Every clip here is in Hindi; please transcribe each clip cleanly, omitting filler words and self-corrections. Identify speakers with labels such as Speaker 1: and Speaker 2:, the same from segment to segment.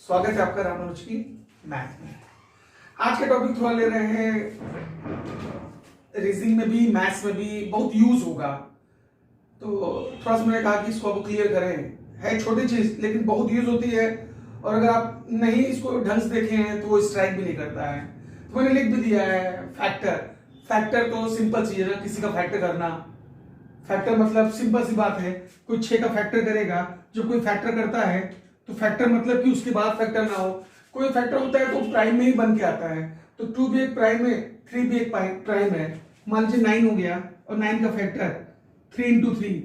Speaker 1: स्वागत है आपका रामानुज की मैथ में। आज के टॉपिक थोड़ा ले रहे हैं, रीजनिंग में भी मैथ्स में भी बहुत यूज होगा, तो थोड़ा सा मैंने कहा कि इसको अब क्लियर करें। है छोटी चीज लेकिन बहुत यूज होती है, और अगर आप नहीं इसको ढंग से देखे हैं तो वो स्ट्राइक भी नहीं करता है। तो मैंने लिख भी दिया है फैक्टर। फैक्टर तो सिंपल चीज है ना, किसी का फैक्टर करना। फैक्टर मतलब सिंपल सी बात है, कोई 6 का फैक्टर करेगा। जो कोई फैक्टर करता है तो फैक्टर मतलब कि उसके बाद फैक्टर ना हो। कोई फैक्टर होता है तो प्राइम में ही बन के आता है, तो 2 भी एक प्राइम है, 3 भी एक प्राइम है। मान लीजिए 9 हो गया और 9 का फैक्टर 3 इंटू 3।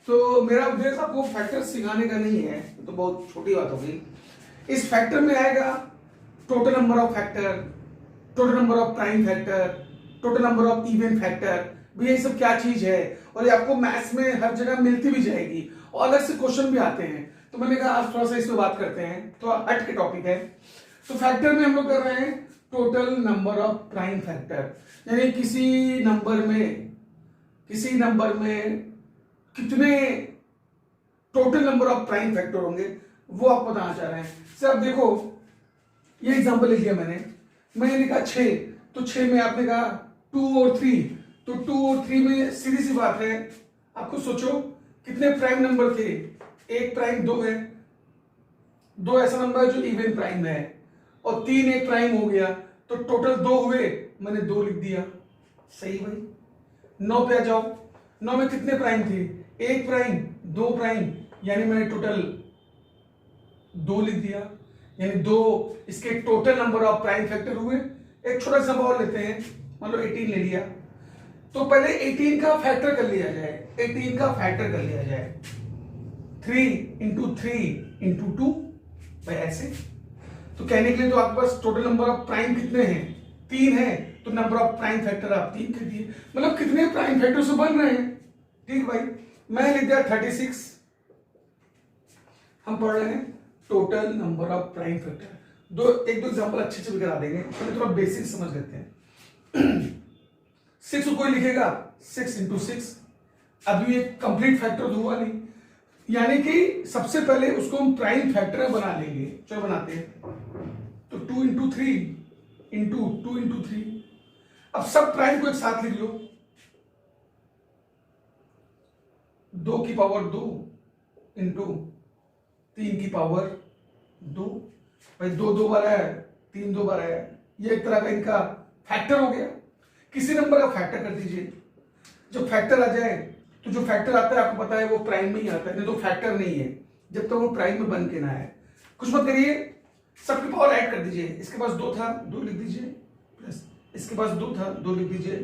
Speaker 1: तो मेरा उद्देश्य आपको फैक्टर सिखाने का नहीं है, तो बहुत छोटी बात हो गई। इस फैक्टर में आएगा total number of factor, total number of prime factor, total number of even factor. भी ये सब क्या चीज है, और ये आपको मैथ्स में हर जगह मिलती भी जाएगी और अलग से क्वेश्चन भी आते हैं। तो मैंने कहा आज थोड़ा सा इसमें बात करते हैं, तो हट के टॉपिक है। तो फैक्टर में हम लोग कर रहे हैं total number of prime factor, यानी किसी नंबर में कितने total number of prime factor होंगे वो आप बताना चाह रहे हैं। सर अब देखो, ये एग्जांपल लिख दिया मैंने लिखा 6, तो 6 में आपने कहा 2 और 3, तो 2 और 3 में सीधी सी बात है, आपको सोचो कितने प्राइम नंबर थे। एक प्राइम 2 है, 2 ऐसा नंबर है जो इवन प्राइम है, और 3 एक प्राइम हो गया, तो टोटल 2 हुए, मैंने 2 लिख दिया। सही भाई। 9 पे आ जाओ, 9 में कितने प्राइम थे, एक प्राइम 2 प्राइम, यानी मैंने टोटल 2 लिख दिया, यानी 2 इसके total number of prime factor हुए। एक छोटा सा और लेते हैं, मान लो 18 ले लिया, तो पहले 18 का फैक्टर कर लिया जाए, 18 का फैक्टर कर लिया जाए। 3 इंटू 3 इंटू 2 भाई ऐसे। तो कहने के लिए तो आपके पास टोटल नंबर ऑफ प्राइम कितने हैं, 3 है, तो नंबर ऑफ प्राइम फैक्टर आप 3 कर दिए, मतलब कितने प्राइम फैक्टर से बन रहे हैं। ठीक भाई, मैं लिख दिया 36। हम पढ़ रहे हैं total number of prime factor. एक दो एग्जांपल अच्छे से करा देंगे, पहले थोड़ा बेसिक समझ लेते हैं। 6 कोई लिखेगा 6 इंटू 6, अभी एक कंप्लीट फैक्टर तो हुआ नहीं, यानी कि सबसे पहले उसको हम प्राइम फैक्टर बना लेंगे। चलो बनाते हैं। तो 2 इंटू 3 इंटू 2 इंटू 3। अब सब प्राइम को एक साथ लिख लो, 2 की पावर 2 इंटू 3 की पावर 2। भाई 2 2 बार है, 3 2 बार है, ये एक तरह का इनका फैक्टर हो गया। किसी नंबर का फैक्टर कर दीजिए, जब फैक्टर आ जाए तो जो फैक्टर आता है आपको पता है वो प्राइम में ही आता है, नहीं तो फैक्टर नहीं है जब तक वो प्राइम में बन के ना है। कुछ मत करिए, सबकी पावर ऐड कर दीजिए। इसके पास 2 था, 2 लिख दीजिए, प्लस इसके पास 2 था, 2 लिख दीजिए,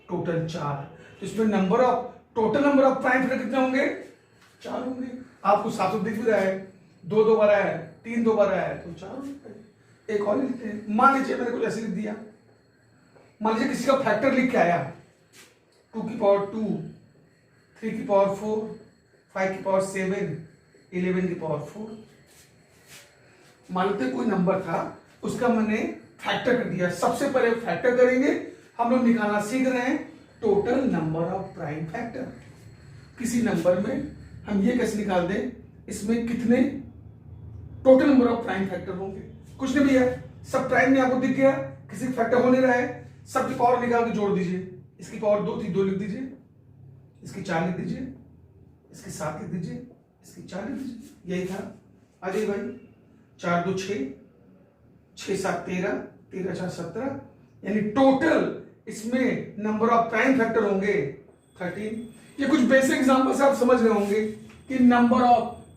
Speaker 1: टोटल 4। तो इसमें total number of prime factor कितने होंगे, 4 होंगे। आपको साफ साफ दिख भी रहा है, 2 2 बार है, 3 2 बार है, तो 4 होंगे। एक और लिखते हैं, मान लीजिए मैंने कुछ ऐसे लिख दिया, मान लीजिए किसी का फैक्टर लिख के आया 2 की पावर 2, 3 की पावर 4, 5 की पावर 7, 11 की पावर 4। मान लेते कोई नंबर था, उसका मैंने फैक्टर कर दिया। सबसे पहले फैक्टर करेंगे, हम लोग निकालना सीख रहे हैं total number of prime factor. किसी नंबर में हम ये कैसे निकाल दें, इसमें कितने total number of prime factor होंगे। कुछ नहीं भैया, सब प्राइम में आपको दिख गया, किसी फैक्टर हो नहीं रहा है, सबकी पावर निकाल के जोड़ दीजिए। इसकी पावर 2 थी, 2 लिख दीजिए, इसकी 4 लिख दीजिए, इसकी 7 लिख दीजिए, इसकी 4 लिख दीजिए। यही था। आ जाइए भाई, 4 2 6, 6 7 13, 13 4 17, यानी टोटल इसमें नंबर ऑफ प्राइम फैक्टर होंगे 13। ये कुछ बेसिक एग्जांपल से आप समझ रहे होंगे कि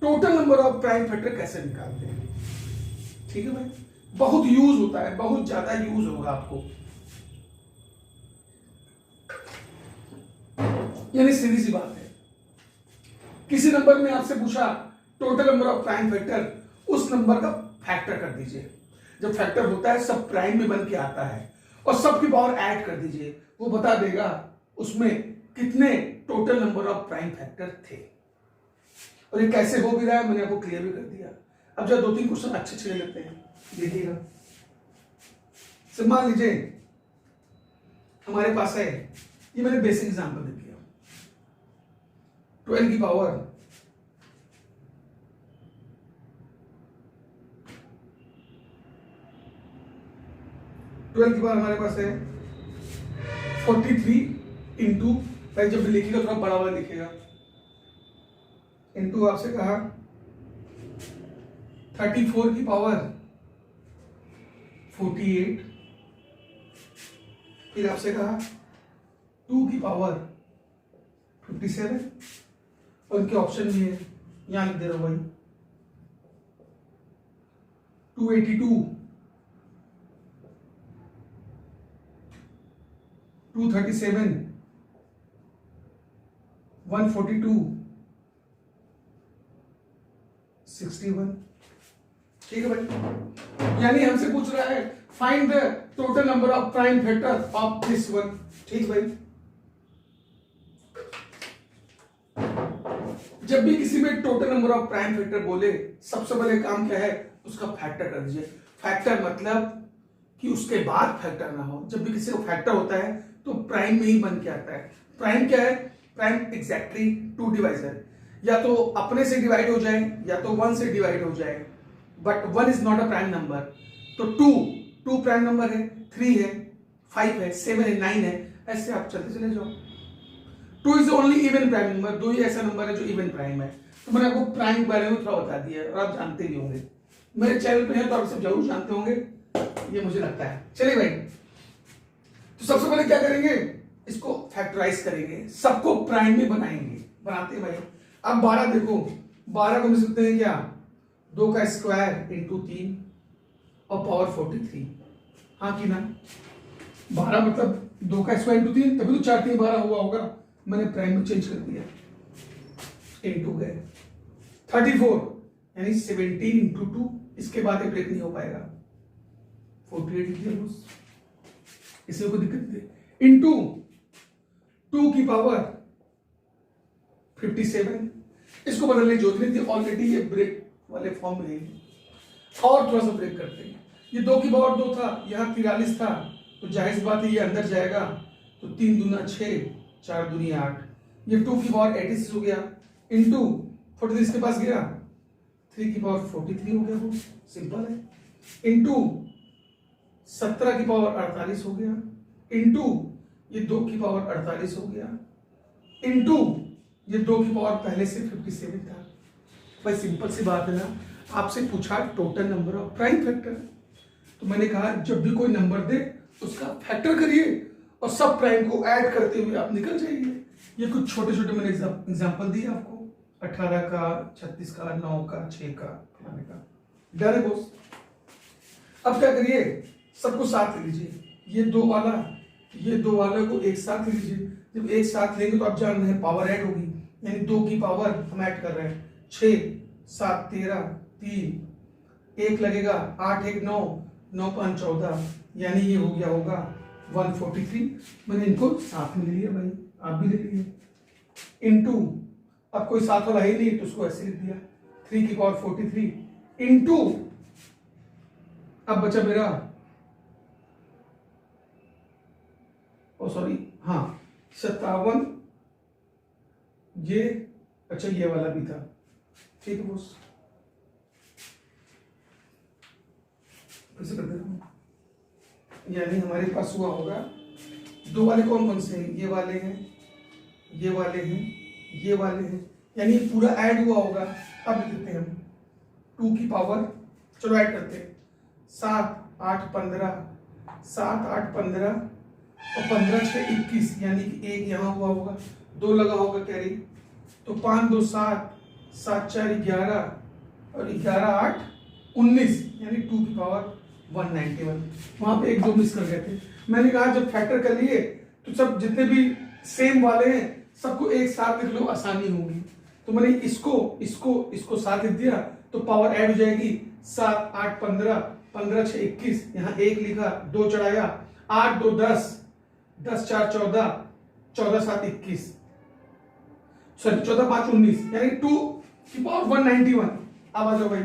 Speaker 1: total number of prime factor कैसे निकालते हैं। ठीक है भाई, बहुत यूज होता है, बहुत ज्यादा यूज होगा आपको। यानी सीधी सी बात है, किसी नंबर में आपसे पूछा total number of prime factor, उस नंबर का फैक्टर कर दीजिए। जब फैक्टर होता है सब प्राइम में बन के आता है, और सबकी पावर ऐड कर दीजिए, वो बता देगा उसमें कितने total number of prime factor थे। और ये कैसे हो भी रहा है मैंने आपको क्लियर भी कर दिया। अब जब 2-3 क्वेश्चन अच्छे ले लेते हैं, देखिएगा। मान लीजिए हमारे पास है, ये मैंने बेसिक एग्जांपल दे दिया, 12 की पावर 12 की पावर हमारे पास है 43 इंटू, भाई जब लिखेगा थोड़ा बड़ा वाला लिखेगा, इंटू आपसे कहा 34 की पावर 48, फिर आपसे कहा 2 की पावर 57, और उनके ऑप्शन भी है, यहां लिख दे रहा हूं भाई 282, 237, 142, 61। ठीक है भाई, यानी हमसे पूछ रहा है find the total number of prime factor of this one. ठीक भाई, जब भी किसी में total number of prime factor बोले, सबसे पहले काम क्या है, उसका फैक्टर कर दीजिए। फैक्टर मतलब कि उसके बाद फैक्टर ना हो। जब भी किसी को फैक्टर होता है तो प्राइम में ही बन के आता है। प्राइम क्या है? प्राइम एग्जैक्टली टू डिवाइजर, या तो अपने से डिवाइड हो जाए या तो 1 से डिवाइड हो जाए, but 1 is not a prime number. तो 2 प्राइम नंबर है, 3 है, 5 है, 7 है, 9 है, ऐसे आप चलते चले जाओ। 2 is only even prime number, 2 ही ऐसा नंबर है जो इवन प्राइम है। तो मैंने आपको प्राइम के बारे में थोड़ा बता दिया और आप जानते भी होंगे, मेरे चैनल पे है तो आप सब जरूर जानते होंगे, ये मुझे लगता है। चलिए भाई, तो सबसे पहले क्या करेंगे, इसको फैक्टराइज करेंगे, सबको प्राइम में बनाएंगे। बनाते हैं भाई। अब 12 देखो, 12 को मिल सकते हैं क्या, 2 का स्क्वायर इंटू 3 और पावर 43। हाँ कि ना, 12 मतलब 2 का स्क्वायर इंटू 3, तभी तो 4 3 12 हुआ होगा। मैंने प्राइम में चेंज कर दिया, इंटू गए 34 यानी 17 इंटू 2, इसके बाद ब्रेक नहीं हो पाएगा। 48 इसमें कोई दिक्कत नहीं। इंटू 2 की पावर 57, इसको बदलने की जरूरत नहीं थी, ऑलरेडी ये ब्रेक वाले फॉर्म में है। और थोड़ा सा ब्रेक करते हैं, ये 2 की पावर 2 था, यहां 43 था, तो जाहिर सी बात है ये अंदर जाएगा, तो 3 दूना 6, 4 दूनी 8, ये 2 की पावर 86 हो गया, इंटू 43 के पास गया, 3 की पावर 43 हो गया, वो सिंपल है, इंटू 17 की पावर 48 हो गया, इंटू ये 2 की पावर 48 हो गया, इंटू ये 2 की पावर पहले से 57 था। भाई सिंपल सी बात है ना, आपसे पूछा total number of prime factor, तो मैंने कहा जब भी कोई नंबर दे उसका फैक्टर करिए और सब प्राइम को ऐड करते हुए आप निकल जाइए। ये कुछ छोटे छोटे मैंने एग्जांपल दिए आपको, 18 का, 36 का, 9 का, 6 का, फलाने का। डर है बॉस? अब क्या करिए, सबको साथ ले लीजिए, ये 2 वाला ये 2 वाला को एक साथ ले लीजिए। जब एक साथ लेंगे तो आप जान रहे हैं पावर ऐड होगी, यानी 2 की पावर हम ऐड कर रहे हैं, 6 7 13 3 1 लगेगा, 8 1 9 9 5 14, यानी ये हो गया होगा 143। मैंने इनको साथ में ले लिया भाई, आप भी ले लीजिए, इंटू अब कोई साथ वाला है नहीं तो उसको ऐसे लिख दिया, 3 की पावर 43 इंटू अब बचा मेरा, ओ सॉरी, हाँ 57, ये अच्छा ये वाला भी था। ठीक है बॉस, कैसे कर दे रहा हूं, यानी हमारे पास हुआ होगा 2 वाले कौन कौन से हैं, ये वाले हैं, ये वाले हैं, ये वाले हैं, यानी पूरा ऐड हुआ होगा। अब लिख देते हैं हम 2 की पावर, चलो ऐड करते हैं, 7 8 15, 7 8 15 और 15 6 21, यानी कि 1 यहाँ हुआ होगा, 2 लगा होगा कैरी, तो 5 2 7 7 4 11 और 11 8 19, यानी 2 की पावर 191। वहां पे 1 2 मिस कर गए थे। मैंने कहा जब फैक्टर कर लिए तो सब जितने भी सेम वाले हैं सबको एक साथ लिख लो, आसानी होगी। तो मैंने इसको इसको इसको साथ लिख दिया तो पावर ऐड हो जाएगी, 7 8 15 15 6 21, यहाँ 1 लिखा, 2 चढ़ाया, 8 2 10 10 4 14 14 7 21, सॉरी 14 5 19, यानी 2 की पावर 191। अब आ जाओ भाई,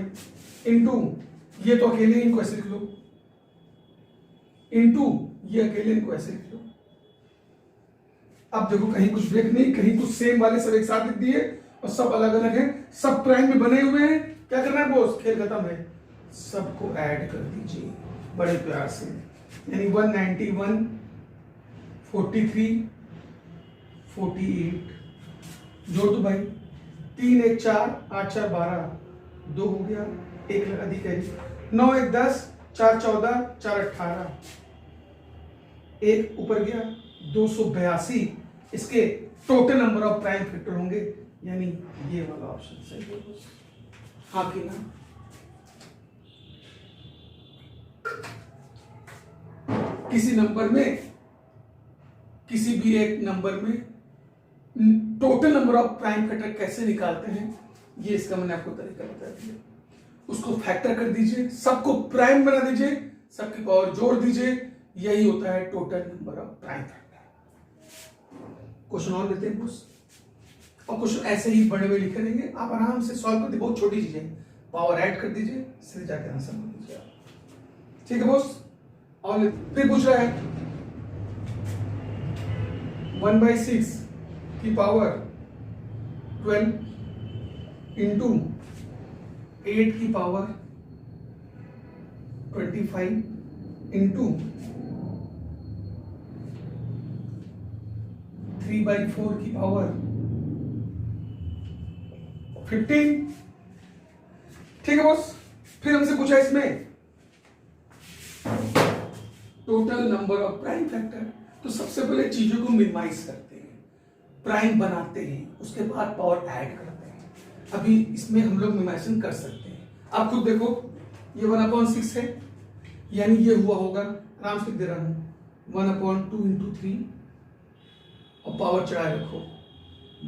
Speaker 1: इंटू ये तो अकेले इनको ऐसे लिख लो, इंटू ये अकेले इनको ऐसे लिख लो। अब देखो कहीं कुछ ब्रेक नहीं, कहीं कुछ सेम वाले सब एक साथ लिख दिए और सब अलग अलग हैं, सब प्राइम में बने हुए हैं। क्या करना है बॉस, खेल खत्म है, सबको ऐड कर दीजिए बड़े प्यार से। यानी 191, 43, 48। जोड़ दो भाई, 3 1 4, 8 4 12, 2 हो गया, 1 अधिक है, 9 1 10, 4 14, 4 18, 1 ऊपर गया, 282 इसके total number of prime factor होंगे, यानी ये वाला ऑप्शन सही है। हाँ कि ना? किसी नंबर में, किसी भी एक नंबर में total number of prime factor कैसे निकालते हैं, ये इसका मैंने आपको तरीका बता दिया। उसको फैक्टर कर दीजिए, सबको प्राइम बना दीजिए, सबकी पावर जोड़ दीजिए, यही होता है total number of prime factor. Question और लेते हैं बॉस, और क्वेश्चन ऐसे ही बड़े में लिखे रहेंगे, आप आराम से सॉल्व कर दीजिए, बहुत छोटी चीजें, पावर ऐड कर दीजिए, सीधे जाके आंसर कर दीजिए। ठीक है बॉस। और फिर पूछ रहा है 1/6 की पावर 12 इंटू 8 की पावर 25 इंटू 3/4 की पावर 15। ठीक है बॉस। फिर हमसे पूछा इसमें total number of prime factor. तो सबसे पहले चीजों को मिनिमाइज करते हैं, प्राइम बनाते हैं, उसके बाद पावर ऐड करते हैं। अभी इसमें हम लोग मिनिमाइजेशन कर सकते हैं। आप खुद देखो, ये 1/6 है, यानी ये हुआ होगा, आराम से दे रहा हूं, 1/2 इंटू 3 और पावर चढ़ाए रखो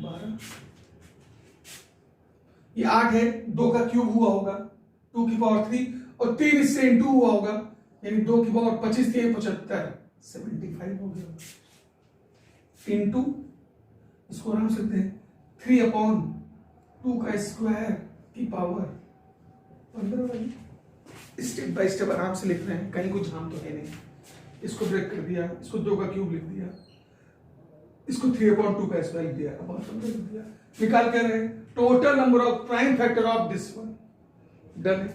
Speaker 1: 12। ये 8 है, 2 का क्यूब हुआ होगा 2 की पावर 3, और 3 इससे इंटू हुआ होगा, यानी 2 की पावर 25 थी 75, 75 हो गया, इंटू इसको आराम से लिखते हैं 3/2 का स्क्वायर की पावर 15। स्टेप बाय स्टेप आराम से लिख रहे हैं, कहीं कुछ झाम तो है नहीं। इसको ब्रेक कर दिया, इसको 2 का क्यूब लिख दिया, इसको 3/2 का स्क्वायर लिख दिया, अब 15 लिख दिया। निकाल कर रहे total number of prime factor of this one. Done है।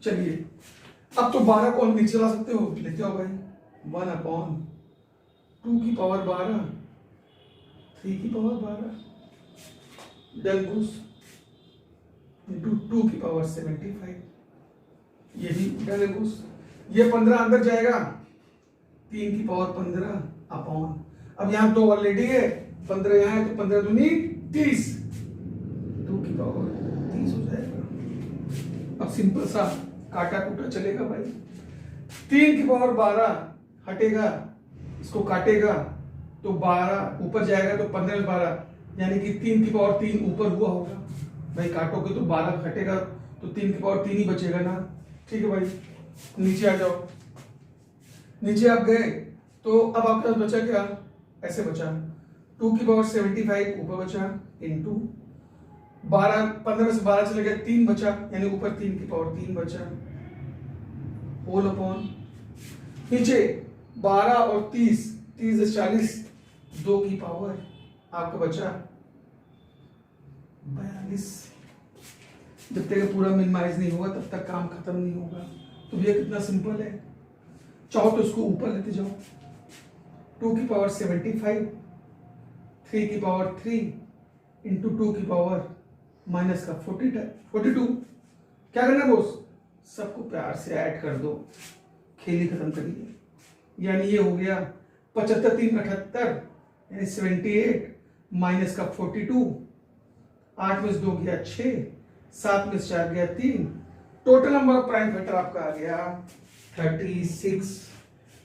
Speaker 1: चलिए अब तो 12 को हम नीचे ला सकते हो, लेते हो भाई 1/2 की पावर 12, 3 की पावर 12, डन गोस इंटू 2 की पावर 75, ये भी डन गोस। ये 15 अंदर जाएगा, 3 की पावर 15 अपॉन, अब यहां 2 ऑलरेडी है, 15 यहां है, तो 15 दूनी 30, 2 की पावर 30 हो जाएगा। अब सिंपल सा काटा कूटा चलेगा भाई, 3 की पावर 12 हटेगा, इसको काटेगा तो 12 ऊपर जाएगा, तो 15 12, यानी कि 3 की पावर 3 ऊपर हुआ होगा भाई, काटोगे तो 12 हटेगा, तो 3 की पावर 3 ही बचेगा ना। ठीक है भाई, नीचे आ जाओ। नीचे आप गए तो अब आपके पास बचा क्या, ऐसे बचा 2 की पावर 75 ऊपर बचा, इंटू 12, 15 से 12 चले गए, 3 बचा, यानी ऊपर 3 की पावर 3 बचा, होल अपॉन नीचे 12 और 30, 30 से 40, 2 की पावर आपका बचा 42। जब तक पूरा मिनिमाइज नहीं होगा तब तक काम खत्म नहीं होगा। तो ये कितना सिंपल है, चाहो तो इसको ऊपर लेते जाओ, 2 की पावर 75, 3 की पावर 3 इंटू 2 की पावर माइनस का 42। क्या करना बोस, सबको प्यार से ऐड कर दो, खेल ही खत्म करिए। यानी ये हो गया 75 3 78, यानी 78 माइनस का 42, 8 में से 2 गया 6, 7 में से 4 गया 3, total number of prime factor आपका आ गया 36।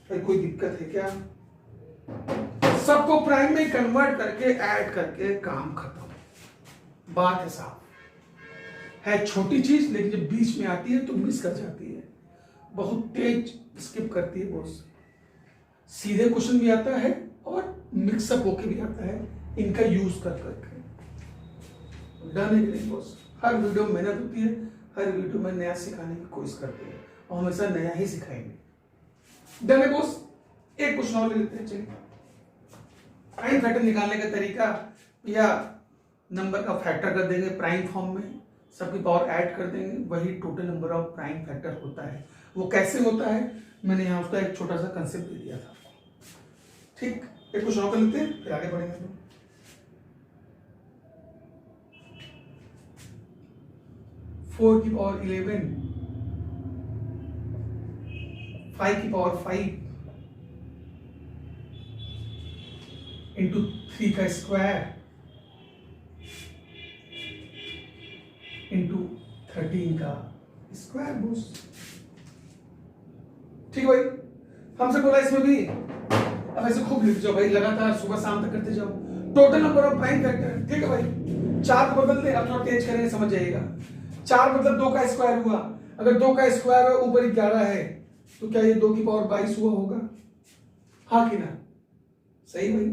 Speaker 1: फिर कोई दिक्कत है क्या, सबको प्राइम में कन्वर्ट करके ऐड करके काम खत्म, बात है साहब। है छोटी चीज, लेकिन जब बीच में आती है तो मिस कर जाती है, बहुत तेज स्किप करती है बॉस। सीधे क्वेश्चन भी आता है और मिक्सअप होके भी आता है, इनका यूज कर करके। डन है कि नहीं बॉस। हर वीडियो में मेहनत होती है, हर वीडियो में नया सिखाने की कोशिश करते हैं और हमेशा नया ही सिखाएंगे। डन है बॉस। एक क्वेश्चन और ले लेते हैं, चलिए। प्राइम फैक्टर निकालने का तरीका, या नंबर का फैक्टर कर देंगे प्राइम फॉर्म में, सबकी पावर ऐड कर देंगे, वही total number of prime factor होता है। वो कैसे होता है, मैंने यहाँ उसका एक छोटा सा कंसेप्ट दे दिया था। ठीक, एक क्वेश्चन और कर लेते हैं फिर आगे बढ़ेंगे। 4 की पावर 11, 5 की पावर 5 इंटू 3 का स्क्वायर इंटू 13 का स्क्वायर बॉस। ठीक भाई, हमसे बोला इसमें भी, अब ऐसे खूब लिख जाओ भाई, लगातार सुबह शाम तक करते जाओ। Total number of prime factor, ठीक है भाई। 4 को बदल दे, अब थोड़ा तेज करेंगे समझ जाइएगा। 4 मतलब 2 का स्क्वायर हुआ, अगर 2 का स्क्वायर ऊपर 11 है तो क्या ये 2 की पावर 22 हुआ होगा, हाँ कि ना? सही भाई,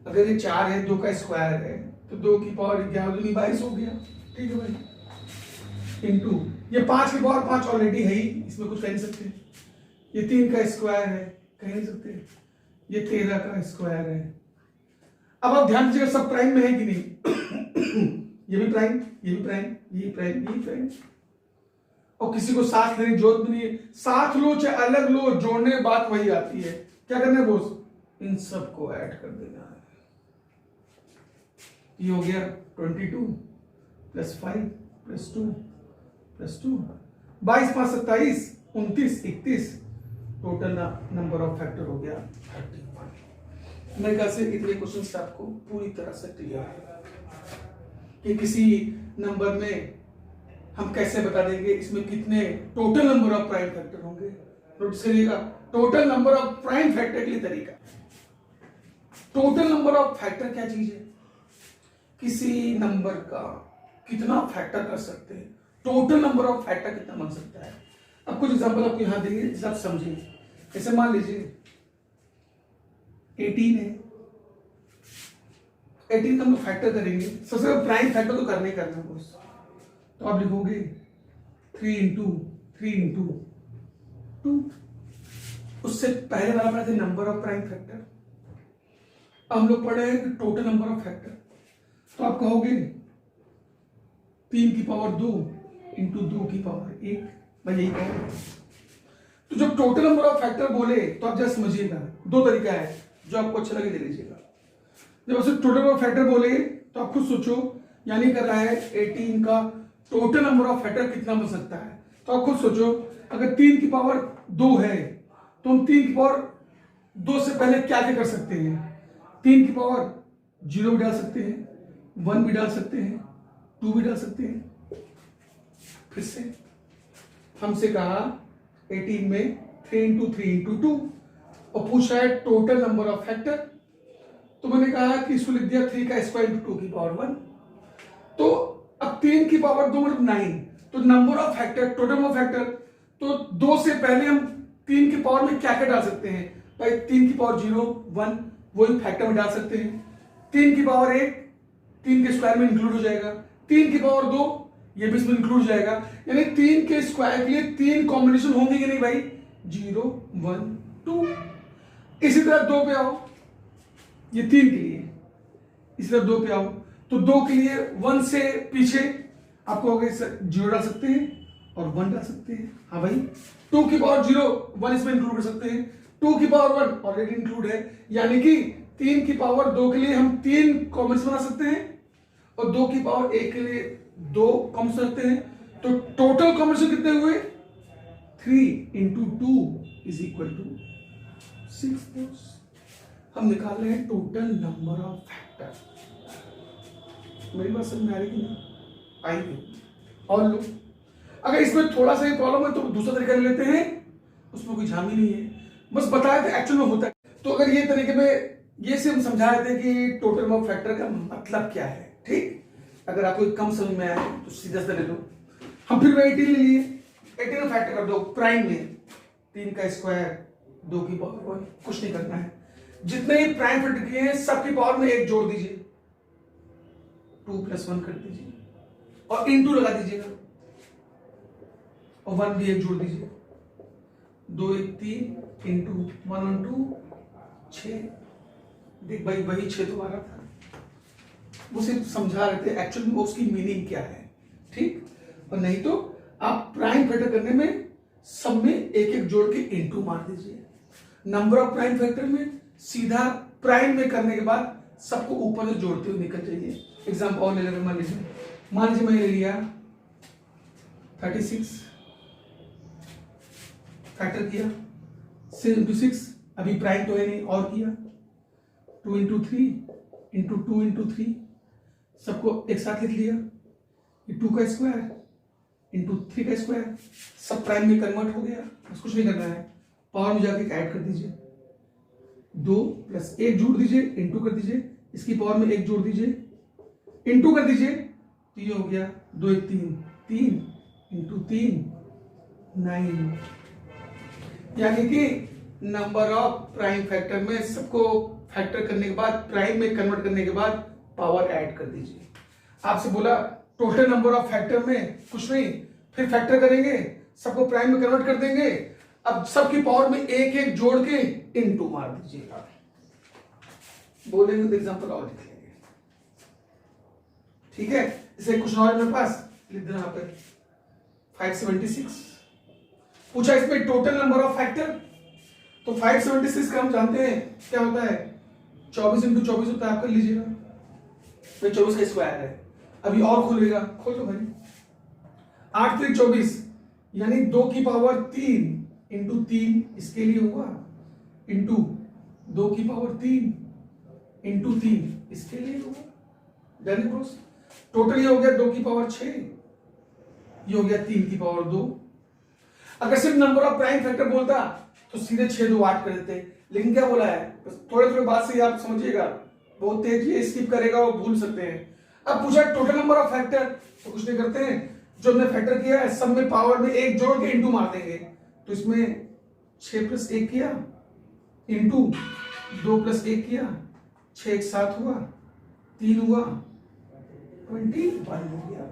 Speaker 1: अगर ये 4 है, 2 का स्क्वायर है तो 2 की पावर 11 दूनी 22 हो गया। ठीक है भाई, इंटू ये 5 की पावर 5 ऑलरेडी है ही, इसमें कुछ कह नहीं सकते। ये 3 का स्क्वायर है, कह नहीं सकते। ये 13 का स्क्वायर है। अब आप ध्यान दीजिएगा, सब प्राइम में है कि नहीं? ये भी प्राइम, ये भी प्राइम, ये भी प्राइम, ये भी प्राइम। और किसी को साथ लेने की जरूरत भी नहीं है, साथ लो चाहे अलग लो, जोड़ने बात वही आती है। क्या करना है बोस, इन सबको ऐड कर देना है। ये हो गया 22 plus 5 plus 2 plus 2, 22 5 27 29 31, total number of factor हो गया 31। मेरे ख्याल से इतने क्वेश्चंस आपको पूरी तरह से क्लियर है कि किसी नंबर में हम कैसे बता देंगे इसमें कितने total number of prime factor होंगे। नोटिस करिएगा, total number of prime factor के लिए तरीका। टोटल नंबर ऑफ फैक्टर क्या चीज है, किसी नंबर का कितना फैक्टर कर सकते हैं, टोटल नंबर ऑफ फैक्टर कितना बन सकता है। अब कुछ एग्जांपल आपको यहां देंगे जिसे आप समझेंगे। जैसे मान लीजिए 18 है, 18 का हम लोग फैक्टर करेंगे। सबसे पहले प्राइम फैक्टर तो करने करना बस, तो आप लिखोगे 3 इंटू 3 इंटू 2। उससे पहले वाला पढ़ा था नंबर ऑफ प्राइम फैक्टर, अब हम लोग पढ़े हैं टोटल नंबर ऑफ फैक्टर। तो आप कहोगे 3 की पावर 2 इंटू 2 की पावर 1, मैं यही कहूंगा। तो जब टोटल नंबर ऑफ फैक्टर बोले तो आप जरा समझिएगा, दो तरीका है, जो आपको अच्छा लगे ले लीजिएगा। जब उसे टोटल नंबर ऑफ फैक्टर बोले तो आप खुद सोचो, यानी कर रहा है 18 का टोटल नंबर ऑफ फैक्टर कितना बन सकता है। तो आप खुद सोचो, अगर 3 की पावर 2 है तो हम 3 की पावर 2 से पहले क्या क्या कर सकते हैं। 3 की पावर 0 भी डाल सकते हैं, 1 भी डाल सकते हैं, 2 भी डाल सकते हैं। फिर से हमसे कहा 18 में 3 इंटू 3 इंटू 2 और पूछा है टोटल नंबर ऑफ फैक्टर, तो मैंने कहा कि इसको लिख दिया 3 का स्क्वायर इंटू 2 की पावर 1। तो अब 3 की पावर 2 मतलब 9, तो number of factor, total number of factor, तो 2 से पहले हम 3 की पावर में क्या क्या डाल सकते हैं भाई। 3 की पावर 0 1 वही फैक्टर में डाल सकते हैं। 3 की पावर 1 3 के स्क्वायर में इंक्लूड हो जाएगा। 3 की पावर 2 ये भी इसमें इंक्लूड हो जाएगा। यानी 3 के स्क्वायर के लिए 3 कॉम्बिनेशन होंगे कि नहीं भाई, 0 1 2। इसी तरह 2 पे आओ, ये 3 के लिए, इसी तरह 2 पे आओ तो 2 के लिए 1 से पीछे आपको हो गए 0 डाल सकते हैं और 1 डाल सकते हैं। हाँ भाई, 2 की पावर 0 1 इसमें इंक्लूड कर सकते हैं, 2 की पावर 1 ऑलरेडी इंक्लूड है। यानी कि 3 की पावर 2 के लिए हम 3 कॉम्बिनेशन बना सकते हैं और 2 की पावर 1 के लिए 2 कॉम्बिनेशन रखते हैं। तो टोटल कॉम्बिनेशन कितने हुए, 3 इंटू 2 इज इक्वल टू 6। हम निकाल रहे हैं टोटल नंबर ऑफ फैक्टर। मेरी बात समझ में आ रही कि नहीं? आइए और लो, अगर इसमें थोड़ा सा ही प्रॉब्लम है तो दूसरा तरीका ले लेते हैं, उसमें कोई झामी नहीं है, बस बताया था एक्चुअल में होता है। तो अगर ये तरीके में ये से हम समझा रहे थे कि टोटल नंबर ऑफ फैक्टर का मतलब क्या है। ठीक, अगर आपको कम समझ में आए तो सीधा से ले लो। हम फिर 18 ले लिए, 18 में फैक्टर कर दो प्राइम में, 3 का स्क्वायर 2 की पावर 1, कुछ नहीं करना है। जितने ही प्राइम फैक्टर किए हैं सबकी पावर में 1 जोड़ दीजिए, 2 + 1 कर दीजिए और इंटू लगा दीजिएगा और 1 भी 1 जोड़ दीजिए, 2 1 3 इंटू 1 1 2 6। देख भाई वही 6 दोबारा था, वो सिर्फ समझा रहे थे एक्चुअल में उसकी मीनिंग क्या है। ठीक। और नहीं तो आप प्राइम फैक्टर करने में सब में एक एक जोड़ के इनटू मार दीजिए। नंबर ऑफ प्राइम फैक्टर में सीधा प्राइम में करने के बाद सबको ऊपर से जोड़ते हुए निकल जाइए। एग्जाम्पल और ले लेंगे, मान लीजिए मैंने ले लिया 36, फैक्टर किया 6 इंटू 6, अभी प्राइम तो है नहीं, और किया 2 इंटू 3 इंटू 2 इंटू 3, सबको एक साथ लिख लिया, 2 का स्क्वायर इंटू 3 का स्क्वायर, सब प्राइम में कन्वर्ट हो गया। बस कुछ नहीं करना है, पावर में जाके ऐड कर दीजिए, 2 प्लस 1 जोड़ दीजिए, इंटू कर दीजिए, इसकी पावर में 1 जोड़ दीजिए, इंटू कर दीजिए, तो ये हो गया 2 1 3, 3 इंटू 3 9। यानी कि नंबर ऑफ प्राइम फैक्टर में सबको फैक्टर करने के बाद, प्राइम में कन्वर्ट करने के बाद पावर ऐड कर दीजिए। आपसे बोला टोटल नंबर ऑफ फैक्टर में कुछ नहीं, फिर फैक्टर करेंगे, सबको प्राइम में कन्वर्ट कर देंगे, अब सबकी पावर में एक एक जोड़ के इनटू मार दीजिएगा। बोलेंगे तो एग्जांपल और लिख लेंगे, ठीक है। इसे कुछ और मेरे पास लिख देना यहाँ पे 576 पूछा, इसमें टोटल नंबर ऑफ फैक्टर, तो 576 का हम जानते हैं क्या होता है, 24 इंटू 24 होता है, आप कर लीजिएगा, भाई 24 का स्क्वायर है। अभी और खुलेगा, खोल दो भाई, 8 3 24, यानी 2 की पावर 3 इंटू 3 इसके लिए हुआ, इंटू 2 की पावर 3 इंटू 3 इसके लिए हुआ, डन ब्रोस। टोटल ये हो गया 2 की पावर 6, ये हो गया 3 की पावर 2। अगर सिर्फ नंबर ऑफ प्राइम फैक्टर बोलता तो सीधे 6 2 8 कर देते, लेकिन क्या बोला है, बस थोड़े थोड़े बात से आप समझिएगा, बहुत तेजी स्किप करेगा वो भूल सकते हैं। अब पूछा टोटल नंबर ऑफ फैक्टर, तो कुछ नहीं करते हैं, जो हमने फैक्टर किया है सब में पावर में 1 जोड़ के इंटू मार देंगे, तो इसमें 6 प्लस 1 किया इंटू 2 प्लस 1 किया, 6 एक साथ हुआ, 3 हुआ, 21 हो गया।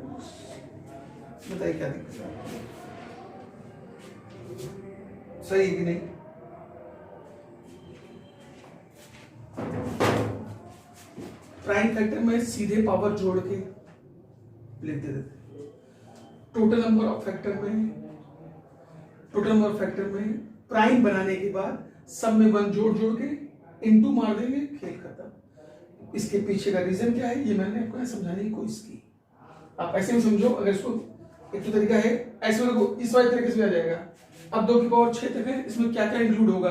Speaker 1: बताइए क्या दिक्कत है, सही है कि नहीं। प्राइम फैक्टर में सीधे पावर जोड़ के लिख देते, टोटल नंबर ऑफ फैक्टर में प्राइम बनाने के बाद सब में 1 जोड़ जोड़ के इनटू मार देंगे, खेल खत्म। इसके पीछे का रीजन क्या है ये मैंने आपको समझाने की कोशिश की, आप ऐसे भी समझो। अगर इसको एक तो तरीका है ऐसे वाले, इस वाले तरीके से भी आ जाएगा। अब 2 की पावर 6 तक है, इसमें क्या क्या इंक्लूड होगा,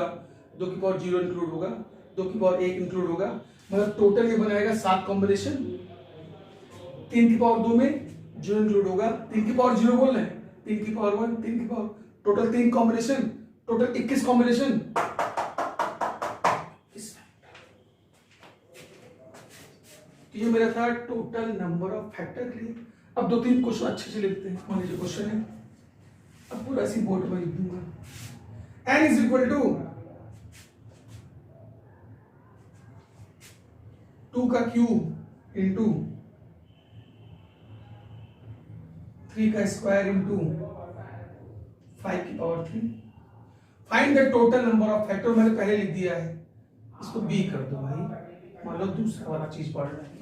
Speaker 1: 2 की पावर 0 इंक्लूड होगा, 2 की पावर 1 इंक्लूड होगा, मतलब टोटल ये बनाएगा 7 कॉम्बिनेशन। 3 की पावर 2 में 0 इंक्लूड होगा, 3 की पावर 0 बोल रहे हैं, 3 की पावर 1, 3 की power, total 3 combination, total 21 combination. तो ये मेरा था टोटल नंबर ऑफ फैक्टर के लिए। अब 2-3 क्वेश्चन अच्छे से लिखते हैं। मान लीजिए क्वेश्चन है, अब पूरा ऐसी बोर्ड में लिख दूंगा, n इज इक्वल टू 2 का क्यूब इंटू 3 का स्क्वायर इंटू 5 की power 3। Find the total number of factor, मैंने पहले लिख दिया है, इसको b कर दो भाई, मान लो दूसरा वाला चीज पढ़ रहे हो।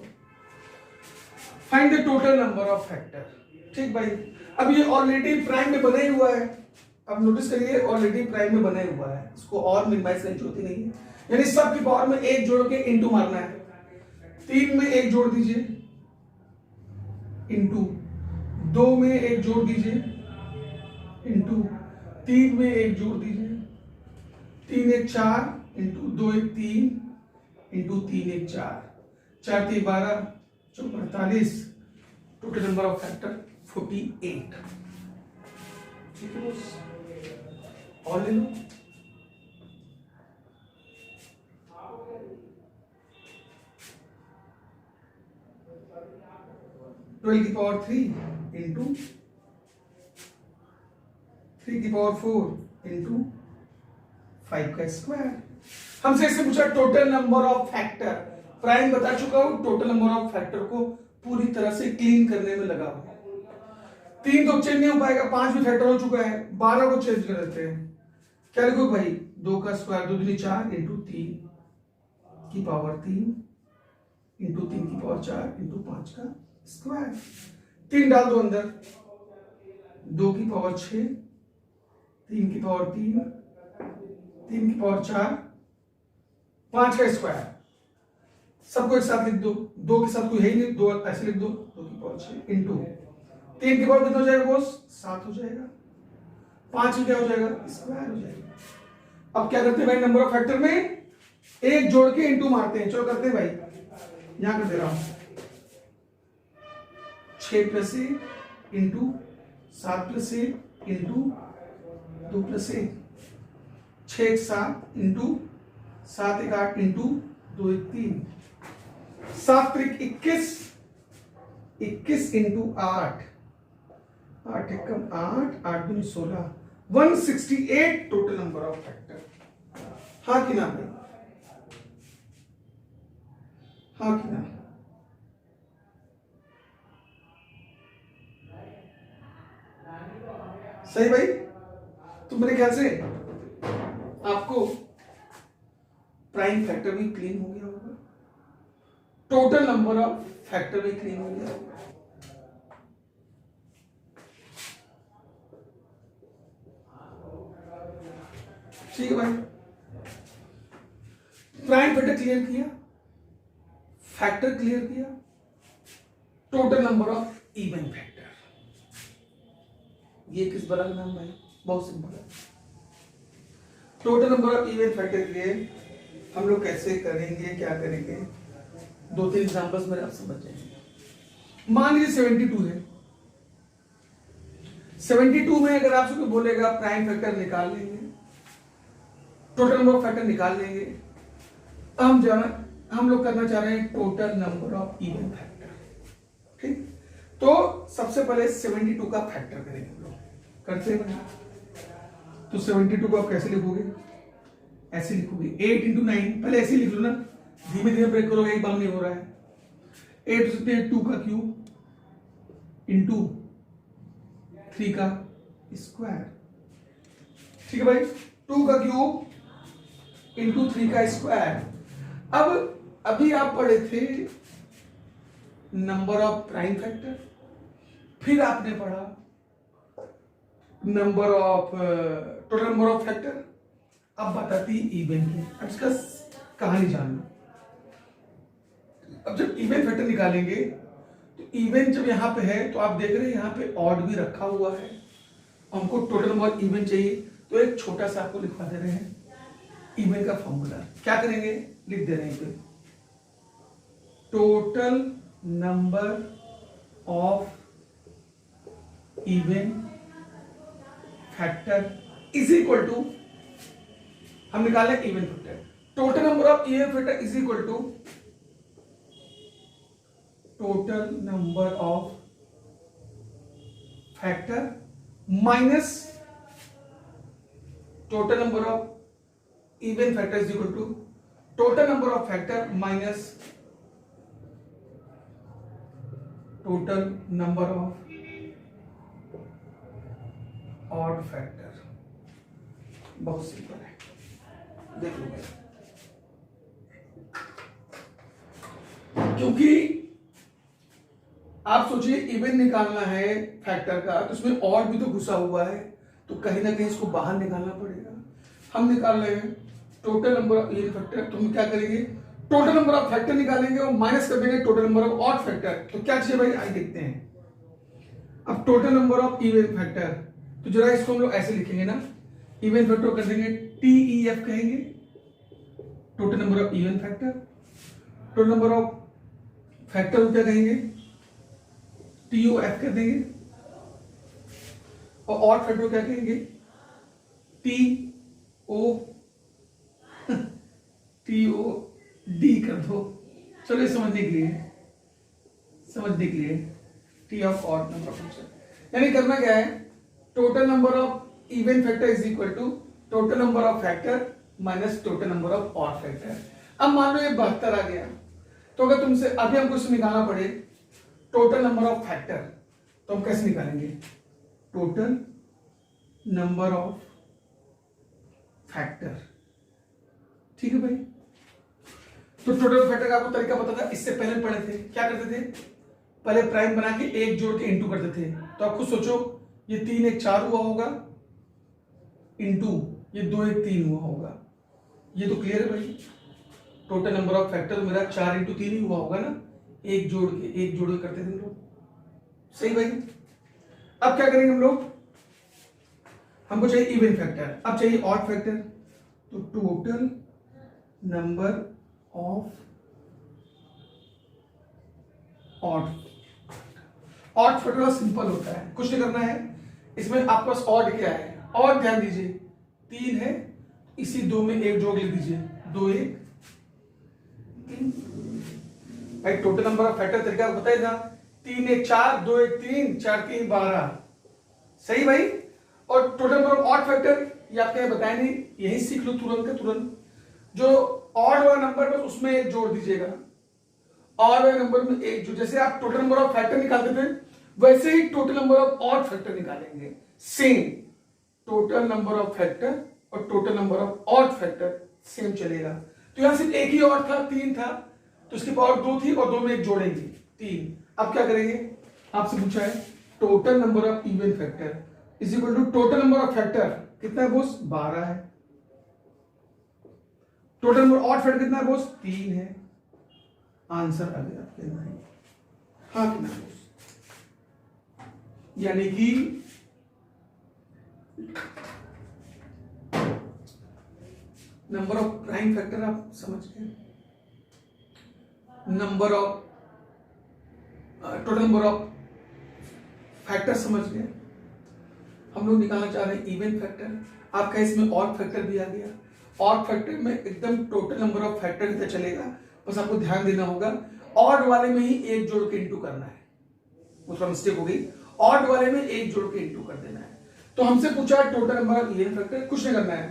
Speaker 1: Find the total number of factor, ठीक भाई। अब ये ऑलरेडी प्राइम में बना ही हुआ है, अब नोटिस करिए ऑलरेडी प्राइम में बना ही हुआ है, इसको और मिनिमाइज करने की जरूरत नहीं है, यानी सब की पावर में 1 जोड़ के इनटू मारना है। 3 में 1 जोड़ दीजिए इंटू 2 में 1 जोड़ दीजिए इंटू 3 में 1 जोड़ दीजिए, 3 1 4 into 2 1 3 into 3 1 4, 4 3 12 4 48, total number of factor 48। ठीक है बॉस, और ले लो। ट्वेल्व की पावर 3 इंटू 3 की पावर 4 इंटू 5 का स्क्वायर। हमसे इससे पूछा total number of factor, prime बता चुका हूं, टोटल नंबर ऑफ फैक्टर को पूरी तरह से क्लीन करने में लगा हुआ। 3 तो चेंज नहीं हो पाएगा, 5 भी फैक्टर हो चुका है, 12 को चेंज कर देते हैं। क्या लिखो भाई, 2 का स्क्वायर 2 दूनी 4 इंटू 3 की पावर 3 इंटू 3 की पावर 4 इंटू 5 का स्क्वायर। 3 डाल दो अंदर, 2 की पावर 6, 3 की पावर 3, 3 की पावर 4, 5 का स्क्वायर, सबको एक साथ लिख दो, 2 के साथ कोई है ही नहीं, 2 ऐसे लिख दो, 2 की पावर 6 इंटू 3 की पावर कितना हो जाएगा बॉस, 7 हो जाएगा, 5 में क्या हो जाएगा, स्क्वायर हो जाएगा। अब क्या करते हैं भाई, नंबर ऑफ फैक्टर में एक जोड़ के इंटू मारते हैं, चलो करते हैं भाई, यहां कर दे रहा हूं, 6 plus 1 into 7 plus 1 into 2 plus 1, 6 1 7 into 7 1 8 into 2 1 3, 7 त्रिक 21, 21 इंटू 8, 8 एकम 8, 8 दूनी 16, 168 टोटल नंबर ऑफ फैक्टर। हाँ कि ना भाई, हाँ कि ना, सही भाई। तो मेरे ख्याल से आपको प्राइम फैक्टर भी क्लीन हो गया होगा, टोटल नंबर ऑफ फैक्टर भी क्लीन हो गया होगा। ठीक है भाई, प्राइम फैक्टर क्लियर किया, फैक्टर क्लियर किया, total number of even factor, ये किस बड़ा नाम भाई, बहुत सिंपल है। Total number of even factor के लिए हम लोग कैसे करेंगे, क्या करेंगे, 2-3 एग्जांपल्स मेरे आप समझ जाएंगे। मान लीजिए 72 है, 72 में अगर आपसे कोई बोलेगा प्राइम फैक्टर निकाल लेंगे, टोटल नंबर ऑफ फैक्टर निकाल लेंगे, हम लोग करना चाह रहे हैं total number of even factor. ठीक, तो सबसे पहले 72 का फैक्टर करेंगे हम लोग, करते हैं। तो 72 को आप कैसे लिखोगे, ऐसे लिखोगे 8 इंटू 9, पहले ऐसे लिख लो ना, धीमे धीमे ब्रेक करोगे, एक बार नहीं हो रहा है। 8 2 का क्यूब इंटू 3 का स्क्वायर, ठीक है भाई, 2 का क्यूब इंटू 3 का स्क्वायर। अब अभी आप पढ़े थे नंबर ऑफ प्राइम फैक्टर, फिर आपने पढ़ा number of total number of factor, अब बताती इवन की। अब इसका कहानी जानना, अब जब इवन फैक्टर निकालेंगे तो इवन जब यहां पे है तो आप देख रहे हैं यहां पे ऑड भी रखा हुआ है, हमको टोटल नंबर इवन चाहिए, तो एक छोटा सा आपको लिखवा दे रहे हैं इवन का फॉर्मूला। क्या करेंगे, लिख दे रहे हैं, total number of even factor is equal to, हम निकालें even factor, total number of even factor is equal to total number of factor minus total number of even factor is equal to total number of factor minus total number of odd factor. बहुत सिंपल है, देख लो। क्योंकि आप सोचिए इवन निकालना है फैक्टर का, तो उसमें ऑड भी तो घुसा हुआ है, तो कहीं ना कहीं इसको बाहर निकालना पड़ेगा। हम निकाल रहे हैं total number of even factor, तो हम क्या करेंगे, टोटल नंबर ऑफ फैक्टर निकालेंगे और माइनस कर देंगे total number of odd factor. तो क्या चाहिए भाई, आइए देखते हैं। अब total number of even factor, तो जरा इसको हम लोग ऐसे लिखेंगे ना, इवन फैक्टर कर देंगे TEF कहेंगे, total number of even factor. Total number of factor को क्या कहेंगे, TOF कर देंगे, और ऑड फैक्टर को क्या कहेंगे, TOD कर दो। चलो ये समझने के लिए T of odd number of factor, यानी करना क्या है, total number of even factor is equal to total number of factor minus total number of odd factor. अब मान लो ये 72 आ गया, तो अगर तुमसे अभी हमको इसमें निकालना पड़े टोटल नंबर ऑफ फैक्टर, तो हम कैसे निकालेंगे, टोटल नंबर ऑफ फैक्टर। ठीक है भाई, तो टोटल फैक्टर का आपको तरीका पता था, इससे पहले पढ़े थे, क्या करते थे, पहले प्राइम बना के एक जोड़ के इंटू करते थे, तो आप खुद सोचो ये 3 1 4 हुआ होगा, इंटू ये 2 1 3 हुआ होगा। ये तो क्लियर है भाई, टोटल नंबर ऑफ फैक्टर मेरा 4 इंटू 3 ही हुआ होगा ना, एक जोड़ के करते थे हम लोग, सही भाई। अब क्या करेंगे हम लोग, हमको चाहिए इवन फैक्टर, अब चाहिए ऑड फैक्टर। तो total number of odd factor simple होता है, कुछ नहीं करना है इसमें। आपके पास ऑड क्या है, ऑड ध्यान दीजिए 3 है, इसी 2 में एक जोड़ लिख दीजिए, 2 1 3। भाई टोटल नंबर ऑफ फैक्टर तरीका बताया था, 3 1 4 2 1 3 4 3 12, सही भाई। और total number of odd factor ये आपके यहाँ बताया नहीं, यही सीख लो तुरंत के तुरंत। जो ऑड वाला नंबर बस उसमें एक जोड़ दीजिएगा, ऑड वाले नंबर में एक जोड़, जैसे आप टोटल नंबर ऑफ फैक्टर निकालते थे वैसे ही total number of odd factor निकालेंगे, same total number of factor और total number of odd factor same चलेगा। तो यहां सिर्फ एक ही ऑड था, 3 था, तो इसकी पावर 2 थी और 2 में एक जोड़ेंगे 3। अब क्या करेंगे, आपसे पूछा है total number of even factor is equal to total number of factor कितना है बोस, 12 है। टोटल नंबर ऑड फैक्टर कितना है बोस, 3 है। आंसर आ गया आपके अंदर, हाँ कि ना बोस। यानी कि नंबर ऑफ प्राइम फैक्टर आप समझ गए, number of total number of factor समझ गए। हम लोग निकालना चाह रहे हैं इवन फैक्टर, आपका इसमें ऑड फैक्टर भी आ गया। ऑड फैक्टर में एकदम टोटल नंबर ऑफ फैक्टर की तरह चलेगा, बस आपको ध्यान देना होगा ऑड वाले में ही एक जोड़ के इंटू करना है, वो थोड़ा मिस्टेक हो गई, ऑड वाले में एक जोड़ के इंटू कर देना है। तो हमसे पूछा total number of even factor, कुछ नहीं करना है,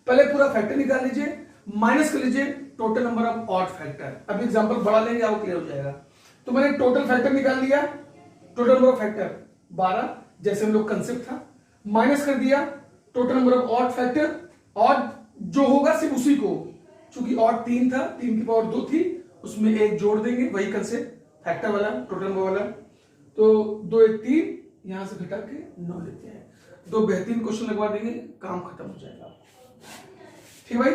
Speaker 1: पहले पूरा फैक्टर निकाल लीजिए, माइनस कर लीजिए total number of odd factor. अब एग्जांपल बड़ा लेंगे आपको क्लियर हो जाएगा। तो मैंने टोटल फैक्टर निकाल लिया, टोटल नंबर ऑफ फैक्टर 12 जैसे हम लोग कंसेप्ट था, माइनस कर दिया total number of odd factor, odd जो होगा सिर्फ उसी को, चूंकि ऑड 3 था, 3 की पावर 2 थी, उसमें एक जोड़ देंगे, वही कंसेप्ट फैक्टर वाला टोटल नंबर वाला। तो 2 1 3 यहां से घटा के 9 लेते हैं, 2 बेहतरीन क्वेश्चन लगवा देंगे, काम खत्म हो जाएगा। ठीक भाई,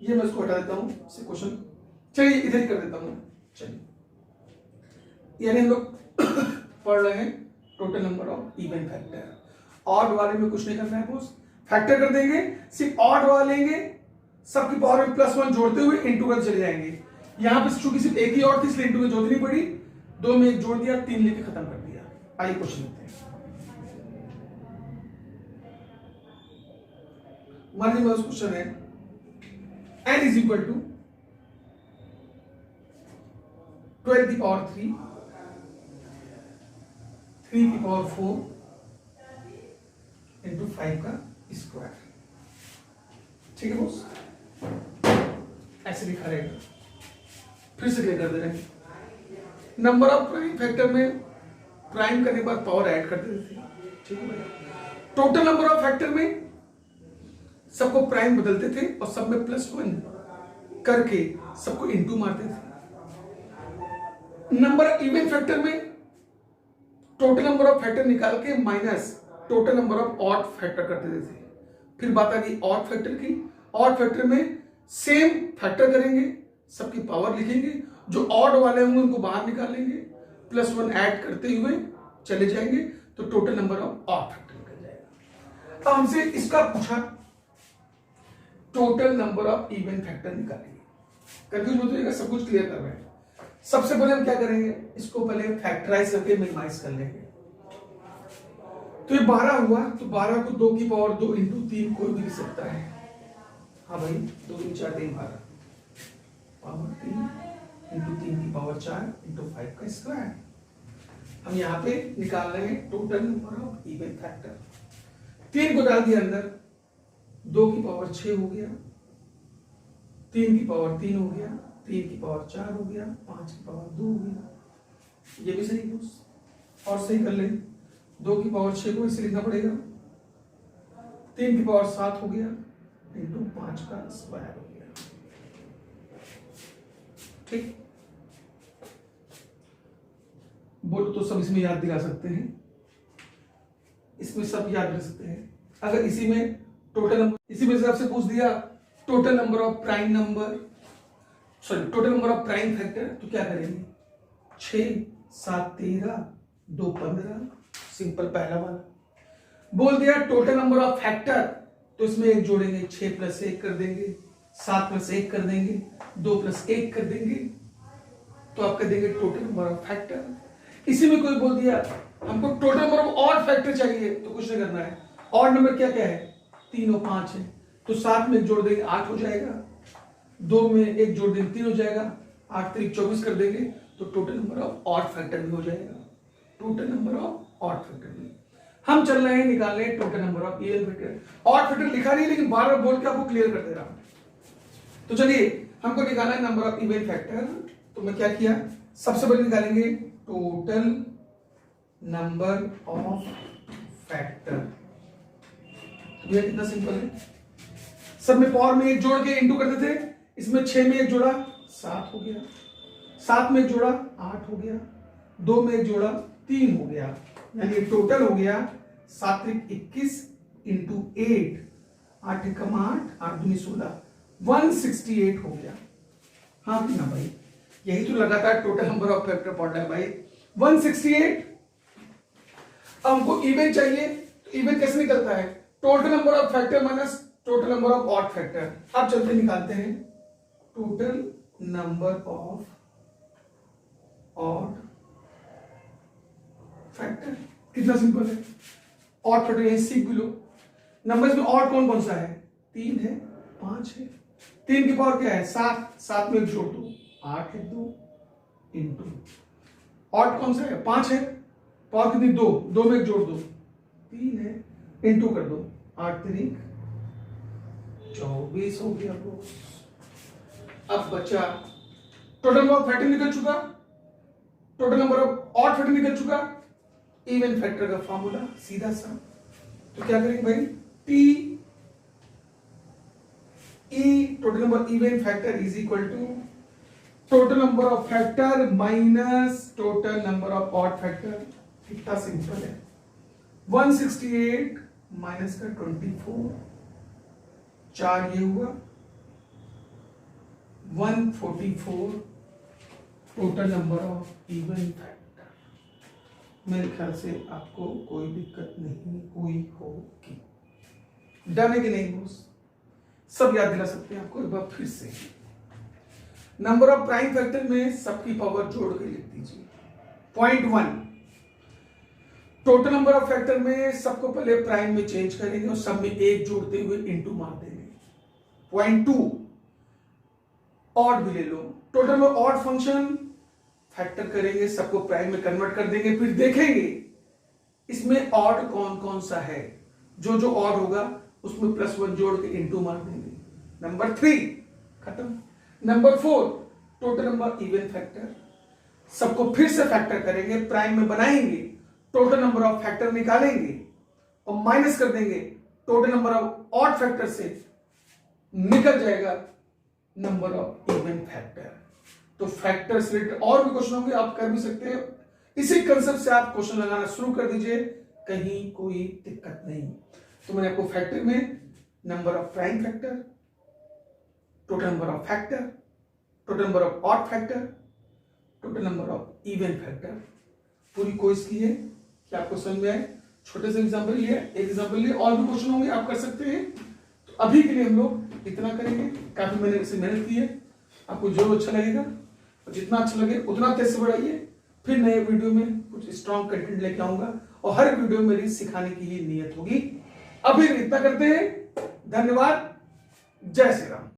Speaker 1: ये मैं इसको हटा देता हूं से क्वेश्चन, चलिए इधर ही कर देता हूं। चलिए यानी हम लोग पढ़ रहे हैं total number of even factor. Odd वाले में कुछ नहीं करना है बॉस, फैक्टर कर देंगे, सिर्फ ऑड वाले लेंगे, सबकी पावर में +1 जोड़ते हुए इंटू कर चले जाएंगे। यहां पे चूंकि सिर्फ एक ही ऑड थी इसलिए इंटू में जोड़नी पड़ी, 2 में एक जोड़ दिया, 3 लेके खत्म कर दिया। आइए क्वेश्चन लेते हैं। मान लीजिए क्वेश्चन है n इज इक्वल टू 12 की पावर 3, 3 की पावर 4 इंटू 5 का स्क्वायर। ठीक है बॉस, ऐसे लिखा रहेगा, फिर से क्लियर कर दे रहे हैं। नंबर ऑफ प्राइम फैक्टर में प्राइम करने के बाद पावर ऐड कर देते थे, ठीक है भाई। टोटल नंबर ऑफ फैक्टर में सबको प्राइम बदलते थे और सब में +1 करके सबको इंटू मारते थे। नंबर इवन फैक्टर में टोटल नंबर ऑफ फैक्टर निकाल के minus total number of odd factor कर देते थे। फिर बात आ गई ऑड फैक्टर की, ऑड फैक्टर में सेम फैक्टर करेंगे, सबकी पावर लिखेंगे, जो ऑड वाले होंगे उनको बाहर निकालेंगे, +1 ऐड करते हुए चले जाएंगे, तो total number of odd factor निकल जाएगा। अब हमसे इसका पूछा total number of even factor निकालिए, कंफ्यूज मत होइएगा, सब कुछ क्लियर कर रहे हैं। सबसे पहले हम क्या करेंगे, इसको पहले फैक्टराइज करके मिनिमाइज कर लेंगे। तो ये 12 हुआ, तो 12 को 2 की पावर 2 इंटू 3 कोई भी लिख सकता है। हाँ भाई, 2 3 4 3 12 पावर 3 इंटू 3 की पावर 4 इंटू 5 का स्क्वायर। हम यहाँ पे निकाल रहे हैं total number of even factor. 3 को डाल दिया अंदर, 2 की पावर 6 हो गया, 3 की पावर 3 हो गया, 3 की पावर 4 हो गया, 5 की पावर 2 हो गया। ये भी सही है और सही कर लें, 2 की पावर 6 को इसे लिखना पड़ेगा, 3 की पावर 7 हो गया इंटू 5 का स्क्वायर हो गया। ठीक, बोलो तो सब इसमें याद दिला सकते हैं, इसमें सब याद रख सकते हैं। अगर इसी में टोटल नंबर, इसी में से आपसे पूछ दिया total number of prime number, sorry total number of prime factor, तो क्या करेंगे? 6 7 13 2 15, सिंपल पहला वाला। बोल दिया टोटल नंबर ऑफ फैक्टर, तो इसमें एक जोड़ेंगे, 6 + 1 कर देंगे, 7 + 1 कर देंगे, 2 + 1 कर देंगे, तो आप कर देंगे टोटल नंबर ऑफ फैक्टर। इसी में कोई बोल दिया हमको total number of odd factor चाहिए, तो कुछ नहीं करना है, ऑड नंबर क्या क्या है? 3 और 5 है, तो 7 में एक जोड़ देंगे 8 हो जाएगा, 2 में एक जोड़ देंगे 3 हो जाएगा, 8 3 24 कर देंगे, तो total number of odd factor भी हो जाएगा, total number of odd factor भी। हम चल रहे हैं निकालने total number of even factor. Odd factor लिखा नहीं लेकिन बार बार बोल के आपको क्लियर कर दे रहा हूं। तो चलिए हमको निकालना है नंबर ऑफ इवन फैक्टर, तो मैं क्या किया, सबसे पहले निकालेंगे टोटल नंबर ऑफ फैक्टर। ये कितना सिंपल है, सब में पावर में एक जोड़ के इंटू करते थे, इसमें 6 में एक जोड़ा 7 हो गया, 7 में एक जोड़ा 8 हो गया, 2 में एक जोड़ा 3 हो गया, यानी टोटल हो गया 7 × 21 × 8, 8 × 8, 8 × 16, 168 हो गया। हाँ कि ना भाई, यही तो लगातार टोटल नंबर ऑफ फैक्टर पढ़ रहा है भाई, 168। अब हमको इवन चाहिए, तो इवन कैसे निकलता है? Total number of factor minus total number of odd factor. अब चलते निकालते हैं total number of odd factor. कितना सिंपल है, ऑड फैक्टर यही सीख भी लो। नंबर्स में ऑड कौन कौन सा है? 3 है, 5 है, 3 की पावर क्या है? 7, 7 में एक जोड़ दो 8 है, 2 इंटू ऑड कौन सा है? 5 है, पावर कितनी? 2, 2 में एक जोड़ दो 3 है, इंटू कर दो 8 3 24 हो गया। अब बचा टोटल नंबर ऑफ फैक्टर निकल चुका, total number of odd factor निकल चुका, इवन फैक्टर का फॉर्मूला सीधा सा। तो क्या करेंगे भाई? T E total number even factor is equal to total number of factor minus total number of odd factor. कितना सिंपल है, 168 माइनस का 24, 4 ये हुआ 144 total number of even factor. मेरे ख्याल से आपको कोई दिक्कत नहीं हुई होगी। डन है कि नहीं बोस? सब याद दिला सकते हैं आपको एक बार फिर से। नंबर ऑफ प्राइम फैक्टर में सबकी पावर जोड़ के लिख दीजिए। Point 1, total number of factor में सबको पहले प्राइम में चेंज करेंगे और सब में एक जोड़ते हुए इंटू मार देंगे। पॉइंट 2, ऑड भी ले लो, टोटल में ऑड फंक्शन फैक्टर करेंगे, सबको प्राइम में कन्वर्ट कर देंगे, फिर देखेंगे इसमें ऑड कौन कौन सा है, जो जो ऑड होगा उसमें +1 जोड़ के इंटू मार देंगे। नंबर 3 खत्म। Number 4 total number even factor, सबको फिर से फैक्टर करेंगे, प्राइम में बनाएंगे, टोटल नंबर ऑफ फैक्टर निकालेंगे और माइनस कर देंगे total number of odd factor से, निकल जाएगा नंबर ऑफ इवन फैक्टर। तो फैक्टर से रिलेटेड और भी क्वेश्चन होंगे, आप कर भी सकते हैं। इसी कंसेप्ट से आप क्वेश्चन लगाना शुरू कर दीजिए, कहीं कोई दिक्कत नहीं। तो मैंने आपको फैक्टर में number of prime factor, total number of factor, total number of odd factor, total number of even factor पूरी कोर्स की है कि आपको समझ में आए। छोटे से एग्जाम्पल लिए, एक एग्जाम्पल लिए, और भी क्वेश्चन होंगे आप कर सकते हैं। तो अभी के लिए हम लोग इतना करेंगे, काफी मैंने इसे मेहनत की है। आपको जो अच्छा लगेगा और जितना अच्छा लगे उतना तेज से बढ़ाइए। फिर नए वीडियो में कुछ स्ट्रॉन्ग कंटेंट लेके आऊंगा और हर वीडियो में मेरी सिखाने की ही नियत होगी। अभी इतना करते हैं, धन्यवाद, जय श्री राम।